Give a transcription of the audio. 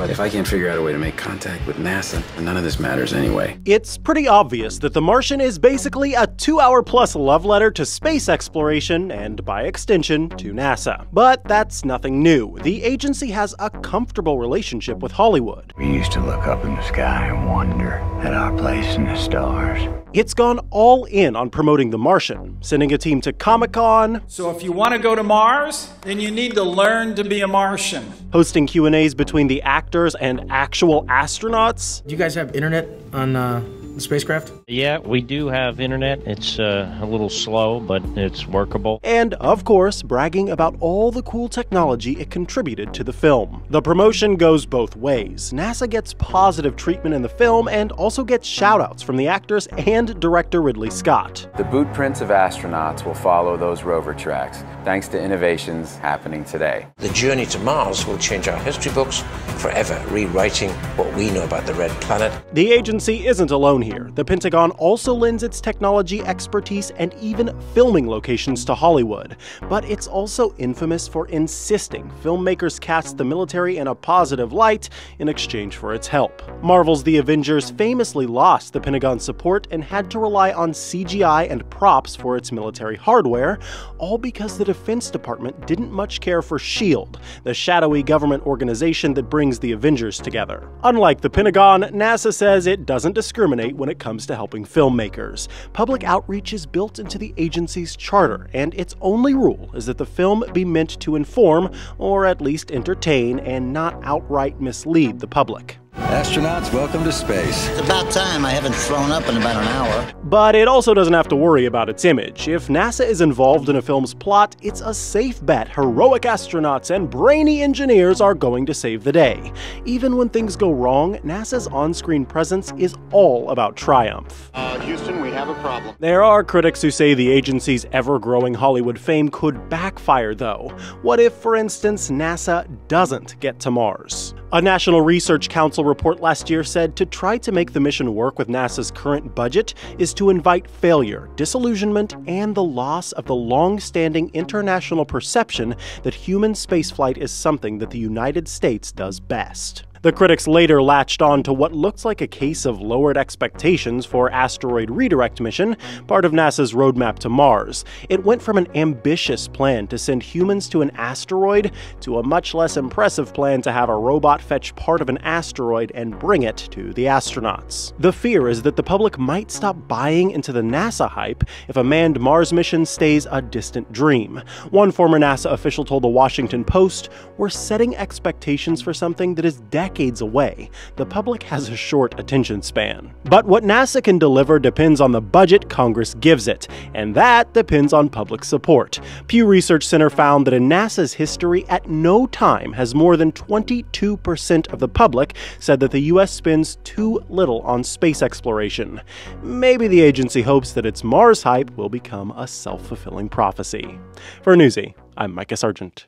But if I can't figure out a way to make contact with NASA, none of this matters anyway. It's pretty obvious that The Martian is basically a 2-hour-plus love letter to space exploration and, by extension, to NASA. But that's nothing new. The agency has a comfortable relationship with Hollywood. We used to look up in the sky and wonder at our place in the stars. It's gone all in on promoting The Martian, sending a team to Comic-Con. So if you want to go to Mars, then you need to learn to be a Martian. Hosting Q&As between the actors and actual astronauts. Do you guys have internet on the spacecraft? Yeah, we do have internet. It's a little slow, but it's workable. And, of course, bragging about all the cool technology it contributed to the film. The promotion goes both ways. NASA gets positive treatment in the film and also gets shoutouts from the actors and director Ridley Scott. The boot prints of astronauts will follow those rover tracks, thanks to innovations happening today. The journey to Mars will change our history books forever, rewriting what we know about the Red Planet. The agency isn't alone here. The Pentagon also lends its technology expertise and even filming locations to Hollywood. But it's also infamous for insisting filmmakers cast the military in a positive light in exchange for its help. Marvel's The Avengers famously lost the Pentagon's support and had to rely on CGI and props for its military hardware, all because the Defense Department didn't much care for S.H.I.E.L.D., the shadowy government organization that brings the Avengers together. Unlike the Pentagon, NASA says it doesn't discriminate when it comes to helping filmmakers. Public outreach is built into the agency's charter, and its only rule is that the film be meant to inform, or at least entertain, and not outright mislead the public. Astronauts, welcome to space. It's about time. I haven't thrown up in about an hour. But it also doesn't have to worry about its image. If NASA is involved in a film's plot, it's a safe bet heroic astronauts and brainy engineers are going to save the day. Even when things go wrong, NASA's on-screen presence is all about triumph. Houston, we have a problem. There are critics who say the agency's ever-growing Hollywood fame could backfire, though. What if, for instance, NASA doesn't get to Mars? A National Research Council report last year said to try to make the mission work with NASA's current budget is to invite failure, disillusionment, and the loss of the long-standing international perception that human spaceflight is something that the United States does best. The critics later latched on to what looks like a case of lowered expectations for Asteroid Redirect mission, part of NASA's roadmap to Mars. It went from an ambitious plan to send humans to an asteroid to a much less impressive plan to have a robot fetch part of an asteroid and bring it to the astronauts. The fear is that the public might stop buying into the NASA hype if a manned Mars mission stays a distant dream. One former NASA official told the Washington Post, "We're setting expectations for something that is decades away. The public has a short attention span." But what NASA can deliver depends on the budget Congress gives it, and that depends on public support. Pew Research Center found that in NASA's history, at no time has more than 22% of the public said that the US spends too little on space exploration. Maybe the agency hopes that its Mars hype will become a self-fulfilling prophecy. For Newsy, I'm Micah Sargent.